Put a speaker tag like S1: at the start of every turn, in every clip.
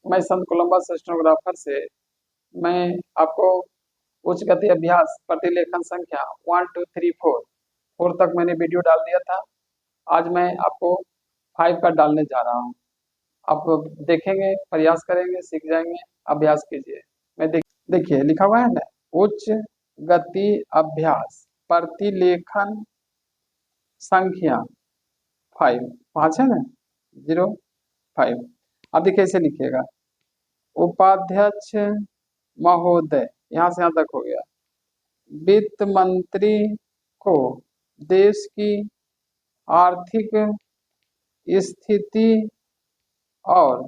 S1: मैं संत Columbus stenographer से मैं आपको उच्च गति अभ्यास प्रतिलेखन संख्या 1 2 3 4 तक मैंने वीडियो डाल दिया था। आज मैं आपको 5 का डालने जा रहा हूँ। आप देखेंगे, प्रयास करेंगे, सीख जाएंगे। अभ्यास कीजिए। देखिए लिखा हुआ है ना, उच्च गति अभ्यास प्रतिलेखन संख्या 5। 5 है ना, 0 5। अब देखिए इसे लिखिएगा, उपाध्यक्ष महोदय, यहाँ से यहाँ तक हो गया। वित्त मंत्री को देश की आर्थिक स्थिति और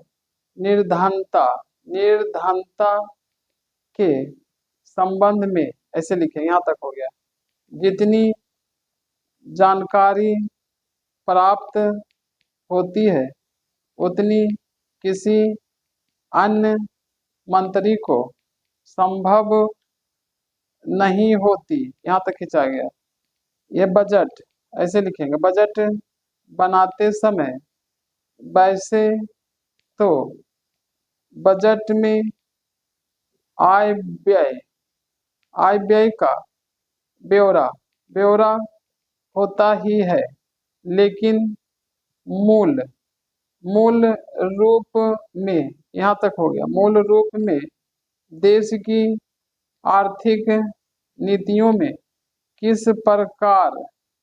S1: निर्धनता निर्धनता के संबंध में, ऐसे लिखे, यहाँ तक हो गया, जितनी जानकारी प्राप्त होती है उतनी किसी अन्य मंत्री को संभव नहीं होती, यहाँ तक खिंचा गया। ये बजट, ऐसे लिखेंगे, बजट बनाते समय वैसे तो बजट में आय व्यय आय व्यय का ब्यौरा ब्यौरा होता ही है, लेकिन मूल मूल रूप में, यहाँ तक हो गया, मूल रूप में देश की आर्थिक नीतियों में किस प्रकार,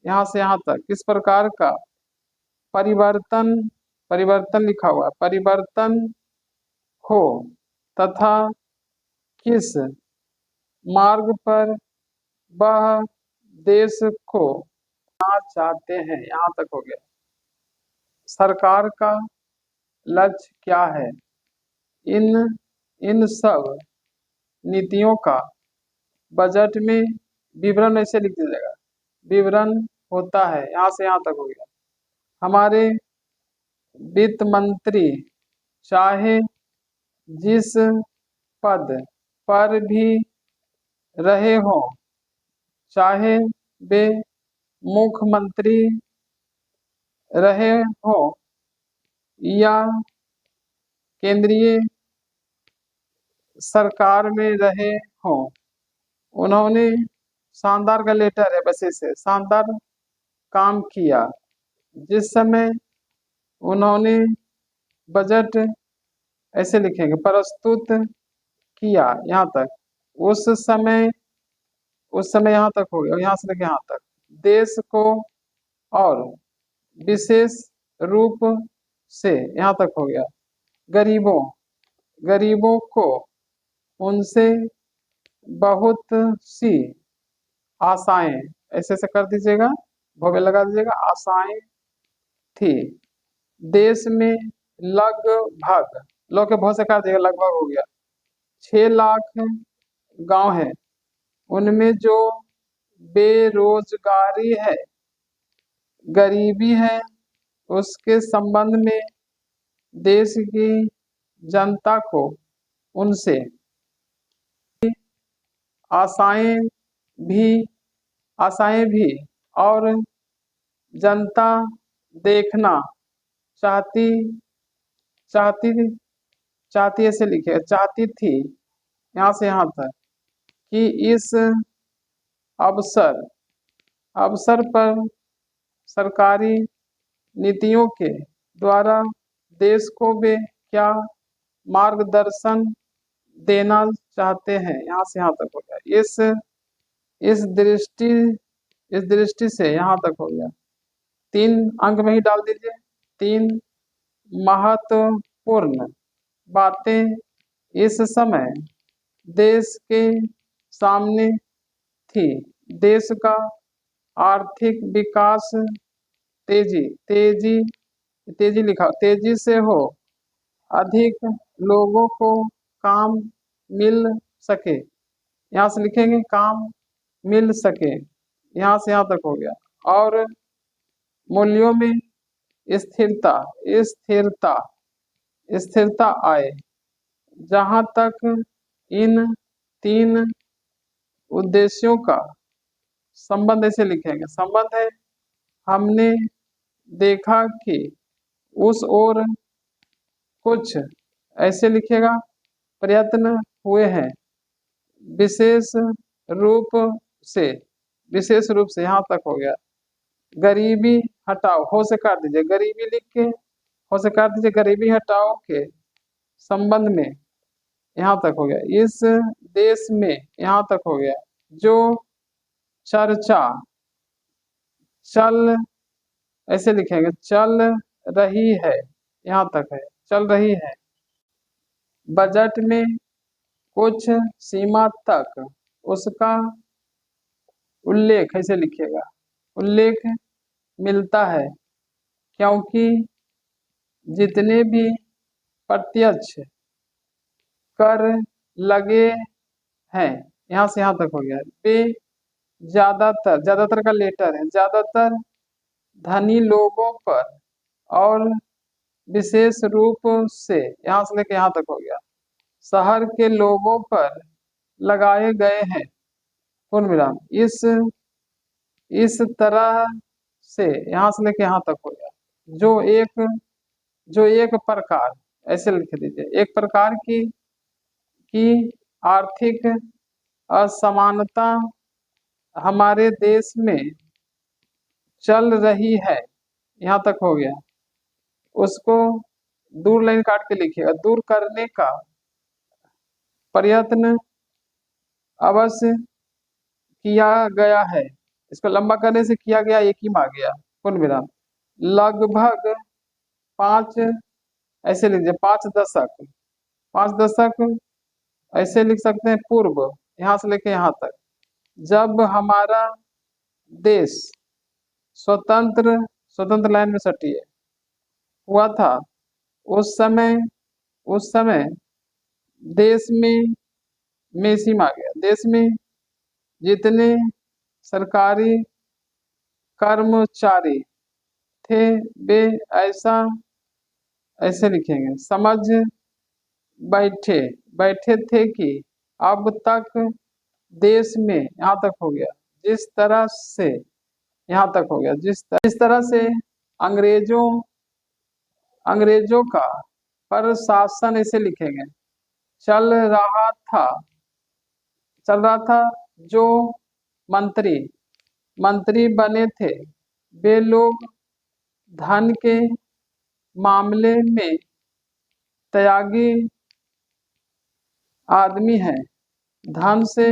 S1: यहाँ से यहाँ तक, किस प्रकार का परिवर्तन परिवर्तन लिखा हुआ है, परिवर्तन हो तथा किस मार्ग पर वह देश को चाहते हैं, यहाँ तक हो गया। सरकार का लक्ष्य क्या है, इन इन सब नीतियों का बजट में विवरण ऐसे लिख दीजिएगा, विवरण होता है, यहाँ से यहाँ तक हो गया। हमारे वित्त मंत्री चाहे जिस पद पर भी रहे हो, चाहे वे मुख्यमंत्री रहे हो या केंद्रीय सरकार में रहे हो, उन्होंने शानदार का लेटर है, बस इसे शानदार काम किया। जिस समय उन्होंने बजट, ऐसे लिखेंगे, प्रस्तुत किया, यहाँ तक, उस समय यहाँ तक हो गया, यहाँ से लेके यहाँ तक, देश को और विशेष रूप से, यहाँ तक हो गया, गरीबों गरीबों को उनसे बहुत सी आशाएं, ऐसे से कर दीजिएगा, भव्य लगा दीजिएगा, आशाएं थी। देश में लगभग, लोग के बहुत से कर दीजिएगा, लगभग हो गया, 6 लाख गांव है, उनमें जो बेरोजगारी है, गरीबी है, उसके संबंध में देश की जनता को उनसे आशाएं भी आशाएं भी और जनता देखना चाहती चाहती चाहती, ऐसे लिखे, चाहती थी, यहाँ से यहाँ तक, कि इस अवसर अवसर पर सरकारी नीतियों के द्वारा देश को वे क्या मार्गदर्शन देना चाहते हैं, यहाँ से यहाँ तक हो गया। इस दृष्टि इस दृष्टि से यहाँ तक हो गया। 3 अंक में ही डाल दीजिए। 3 महत्वपूर्ण बातें इस समय देश के सामने थी। देश का आर्थिक विकास तेजी तेजी तेजी लिखा, तेजी से हो, अधिक लोगों को काम मिल सके, यहाँ से लिखेंगे, काम मिल सके, यहाँ से यहाँ तक हो गया, और मूल्यों में स्थिरता स्थिरता स्थिरता आए। जहाँ तक इन 3 उद्देश्यों का संबंध, ऐसे लिखेंगे, संबंध है, हमने देखा कि उस ओर कुछ ऐसे लिखिएगा, प्रयत्न हुए हैं विशेष रूप से, विशेष रूप से यहाँ तक हो गया। गरीबी हटाओ, हो से काट दीजिए, गरीबी लिख के हो से काट दीजिए, गरीबी हटाओ के संबंध में यहाँ तक हो गया। इस देश में यहाँ तक हो गया। जो चर्चा चल, ऐसे लिखेंगे, चल रही है, यहाँ तक है, चल रही है। बजट में कुछ सीमा तक उसका उल्लेख, ऐसे लिखिएगा, उल्लेख मिलता है, क्योंकि जितने भी प्रत्यक्ष कर लगे हैं, यहाँ से यहाँ तक हो गया, वे ज्यादातर, ज्यादातर का लेटर है, ज्यादातर धनी लोगों पर और विशेष रूप से, यहाँ से लेके यहाँ तक हो गया, शहर के लोगों पर लगाए गए हैं, पूर्ण विराम। इस तरह से, यहाँ से लेके यहाँ तक हो गया, जो एक प्रकार, ऐसे लिख दीजिए, एक प्रकार की आर्थिक असमानता हमारे देश में चल रही है, यहाँ तक हो गया। उसको दूर लाइन काट के लिखिएगा, दूर करने का प्रयत्न अवश्य किया गया है। इसको लंबा करने से किया गया एक ही में आ गया, पूर्ण विराम। लगभग 5, ऐसे लिख दीजिए, 5 दशक, 5 दशक ऐसे लिख सकते हैं पूर्व, यहाँ से लेके यहाँ तक, जब हमारा देश स्वतंत्र, स्वतंत्र लाइन में सटिए, हुआ था, उस समय देश में इसी में आ गया, देश में जितने सरकारी कर्मचारी थे वे ऐसे लिखेंगे, समझ बैठे बैठे थे कि अब तक देश में, यहाँ तक हो गया, जिस तरह से, यहाँ तक हो गया, जिस तरह से अंग्रेजों का प्रशासन, ऐसे लिखेंगे, चल रहा था, जो मंत्री बने थे वे लोग धन के मामले में त्यागी आदमी है, धन से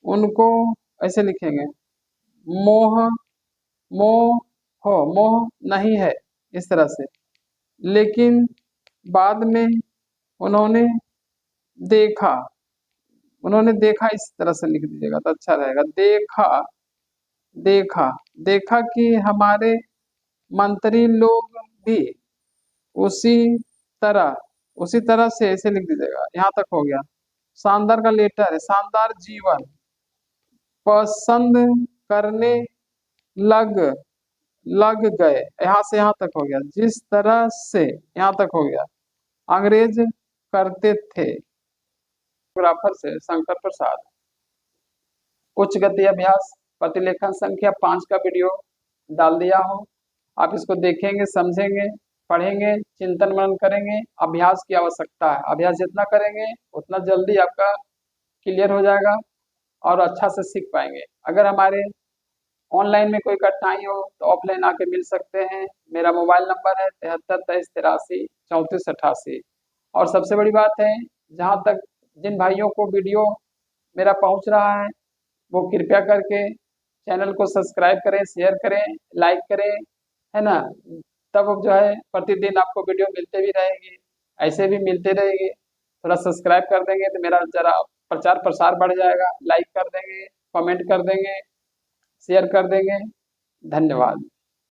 S1: उनको, ऐसे लिखेंगे, मोह मोह नहीं है, इस तरह से। लेकिन बाद में उन्होंने देखा, इस तरह से लिख दीजिएगा तो अच्छा रहेगा, देखा कि हमारे मंत्री लोग भी उसी तरह से, ऐसे लिख दीजिएगा, यहाँ तक हो गया। शानदार का लेटर है, शानदार जीवन पसंद करने लग गए, यहाँ से यहाँ तक हो गया, जिस तरह से, यहाँ तक हो गया, अंग्रेज करते थे। फोटोग्राफर से शंकर प्रसाद। उच्च गति अभ्यास प्रतिलेखन संख्या 5 का वीडियो डाल दिया हो, आप इसको देखेंगे, समझेंगे, पढ़ेंगे, चिंतन मनन करेंगे। अभ्यास की आवश्यकता है, अभ्यास जितना करेंगे उतना जल्दी आपका क्लियर हो जाएगा और अच्छा से सीख पाएंगे। अगर हमारे ऑनलाइन में कोई कठिनाई हो तो ऑफलाइन आके मिल सकते हैं। मेरा मोबाइल नंबर है 73 23 83 3488। और सबसे बड़ी बात है, जहाँ तक जिन भाइयों को वीडियो मेरा पहुँच रहा है वो कृपया करके चैनल को सब्सक्राइब करें, शेयर करें, लाइक करें, है ना। तब जो है प्रतिदिन आपको वीडियो मिलते भी रहेगी, ऐसे भी मिलते रहेगी। थोड़ा सब्सक्राइब कर देंगे तो मेरा जरा प्रचार प्रसार बढ़ जाएगा। लाइक कर देंगे, कमेंट कर देंगे, शेयर कर देंगे। धन्यवाद।